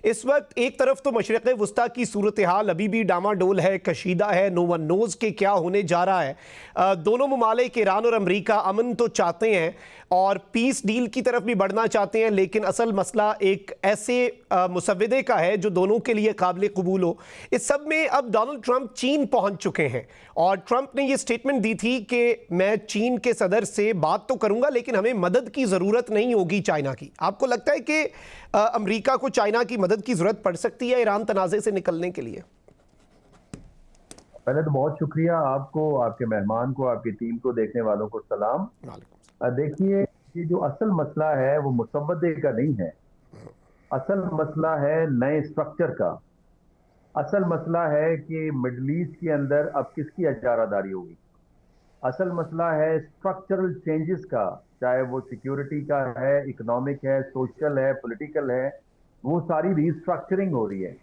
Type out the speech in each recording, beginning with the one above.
इस वक्त एक तरफ तो मशरिक़ वस्ता की सूरत हाल अभी भी डामाडोल है, कशीदा है, नो वन नोज़ के क्या होने जा रहा है। दोनों ममालिक ईरान और अमरीका अमन तो चाहते हैं और पीस डील की तरफ भी बढ़ना चाहते हैं, लेकिन असल मसला एक ऐसे मुसव्विदे का है जो दोनों के लिए काबिल कबूल हो। इस सब में अब डोनाल्ड ट्रंप चीन पहुंच चुके हैं और ट्रंप ने ये स्टेटमेंट दी थी कि मैं चीन के सदर से बात तो करूंगा लेकिन हमें मदद की ज़रूरत नहीं होगी चाइना की। आपको लगता है कि अमरीका को चाइना की मदद की ज़रूरत पड़ सकती है ईरान तनाज़े से निकलने के लिए? पहले तो बहुत शुक्रिया आपको, आपके मेहमान को, आपकी टीम को, देखने वालों को सलाम। देखिए, ये जो असल मसला है वो मुसव्वदे का नहीं है। असल मसला है नए स्ट्रक्चर का। असल मसला है कि मिडल ईस्ट के अंदर अब किसकी इजारादारी होगी। असल मसला है स्ट्रक्चरल चेंजेस का, चाहे वो सिक्योरिटी का है, इकोनॉमिक है, सोशल है, पॉलिटिकल है। वो सारी रीस्ट्रक्चरिंग हो रही है।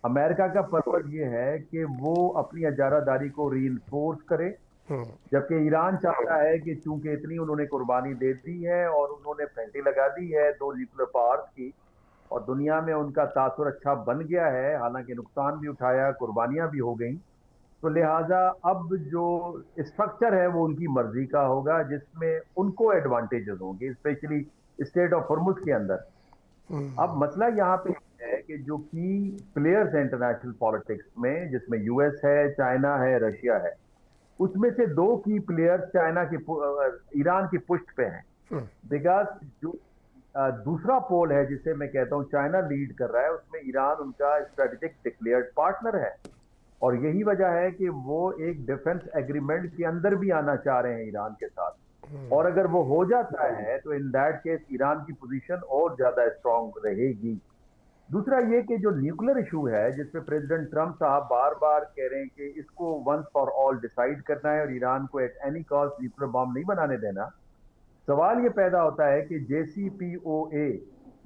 अमेरिका का पर्पस ये है कि वो अपनी इजारादारी को रीइंफोर्स करे, जबकि ईरान चाहता है कि चूंकि इतनी उन्होंने कुर्बानी दे दी है और उन्होंने फेंटी लगा दी है दो न्यूक्लियर पावर्स की, और दुनिया में उनका तासुर अच्छा बन गया है, हालांकि नुकसान भी उठाया, कुर्बानियां भी हो गई। तो लिहाजा अब जो स्ट्रक्चर है वो उनकी मर्जी का होगा, जिसमें उनको एडवांटेजेस होंगे, स्पेशली स्टेट ऑफ हॉर्मुज के अंदर। अब मसला यहाँ पे है कि जो की प्लेयर्स हैं इंटरनेशनल पॉलिटिक्स में, जिसमें यूएस है, चाइना है, रशिया है, उसमें से दो की प्लेयर्स चाइना की ईरान की पुष्ट पे हैं। बिकॉज जो दूसरा पोल है जिसे मैं कहता हूं चाइना लीड कर रहा है, उसमें ईरान उनका स्ट्रेटेजिक डिक्लेयर्ड पार्टनर है, और यही वजह है कि वो एक डिफेंस एग्रीमेंट के अंदर भी आना चाह रहे हैं ईरान के साथ। और अगर वो हो जाता है तो इन दैट केस ईरान की पोजीशन और ज्यादा स्ट्रांग रहेगी। दूसरा ये कि जो न्यूक्लियर इशू है, जिसपे प्रेसिडेंट ट्रंप साहब बार बार कह रहे हैं कि इसको वंस फॉर ऑल डिसाइड करना है और ईरान को at any cost nuclear bomb नहीं बनाने देना। सवाल ये पैदा होता है कि जेसीपीओए,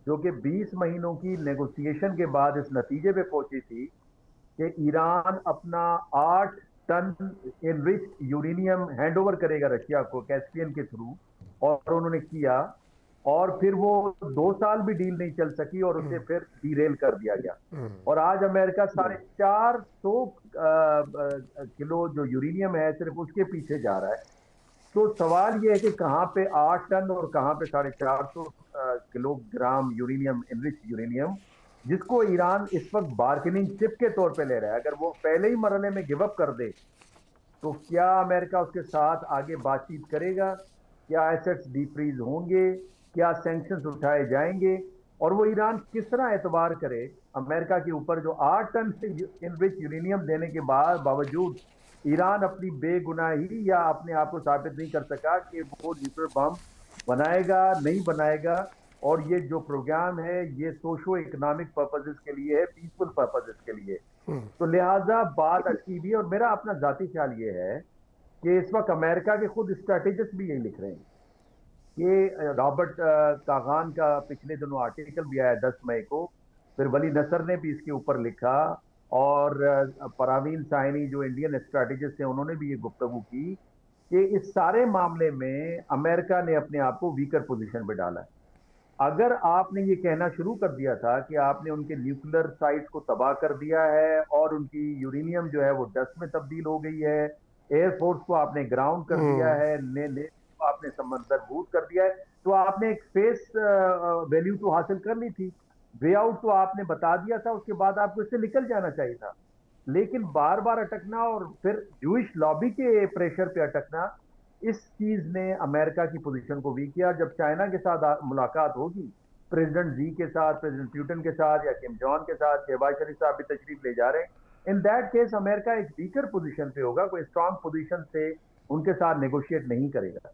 जो कि 20 महीनों की नेगोशिएशन के बाद इस नतीजे पे पहुंची थी कि ईरान अपना 8 टन एनरिच्ड यूरेनियम हैंडओवर करेगा रशिया को कैस्पियन के थ्रू, और उन्होंने किया, और फिर वो 2 साल भी डील नहीं चल सकी और उसे फिर डीरेल कर दिया गया। और आज अमेरिका 450 किलो जो यूरेनियम है सिर्फ उसके पीछे जा रहा है। तो सवाल ये है कि कहां पे 8 टन और कहां पे 450 किलोग्राम यूरेनियम, एनरिच यूरेनियम, जिसको ईरान इस वक्त बार्गेनिंग चिप के तौर पे ले रहा है। अगर वो पहले ही मरहले में गिव अप कर दे तो क्या अमेरिका उसके साथ आगे बातचीत करेगा? क्या एसेट्स डीफ्रीज होंगे? क्या सैंक्शंस उठाए जाएंगे? और वो ईरान किस तरह एतबार करे अमेरिका के ऊपर, जो 8 टन से इनरिच यूरेनियम देने के बावजूद ईरान अपनी बेगुनाही या अपने आप को साबित नहीं कर सका कि वो न्यूक्लियर बम बनाएगा नहीं बनाएगा। और ये जो प्रोग्राम है ये सोशो इकोनॉमिक पर्पसेस के लिए है, पीसफुल पर्पसेस के लिए। तो लिहाजा बात अच्छी भी है, और मेरा अपना जाती ख्याल ये है कि इस वक्त अमेरिका के खुद स्ट्रेटेजिस्ट भी यही लिख रहे हैं कि रॉबर्ट कागान का पिछले दिनों आर्टिकल भी आया 10 मई को, फिर वली नसर ने भी इसके ऊपर लिखा, और परवीन साइनी जो इंडियन स्ट्रेटेजिस्ट हैं उन्होंने भी ये गुफ्तगू की कि इस सारे मामले में अमेरिका ने अपने आप को वीकर पोजीशन पे डाला है। अगर आपने ये कहना शुरू कर दिया था कि आपने उनके न्यूक्लियर साइट्स को तबाह कर दिया है और उनकी यूरेनियम जो है वो डस्ट में तब्दील हो गई है, एयरफोर्स को आपने ग्राउंड कर दिया है, ने को आपने समंदर भूत कर दिया है, तो आपने एक फेस वैल्यू तो हासिल कर ली थी, वे आउट तो आपने बता दिया था, उसके बाद आपको इससे निकल जाना चाहिए था। लेकिन बार बार अटकना और फिर जूइश लॉबी के प्रेशर पे अटकना, इस चीज ने अमेरिका की पोजीशन को वीक किया। जब चाइना के साथ मुलाकात होगी, प्रेसिडेंट जी के साथ, प्रेसिडेंट प्यूटन के साथ या किम जॉन के साथ, शहबाज शरीफ साहब भी तशरीफ ले जा रहे हैं, इन दैट केस अमेरिका एक वीकर पोजीशन पे होगा, कोई स्ट्रांग पोजीशन से उनके साथ नेगोशिएट नहीं करेगा।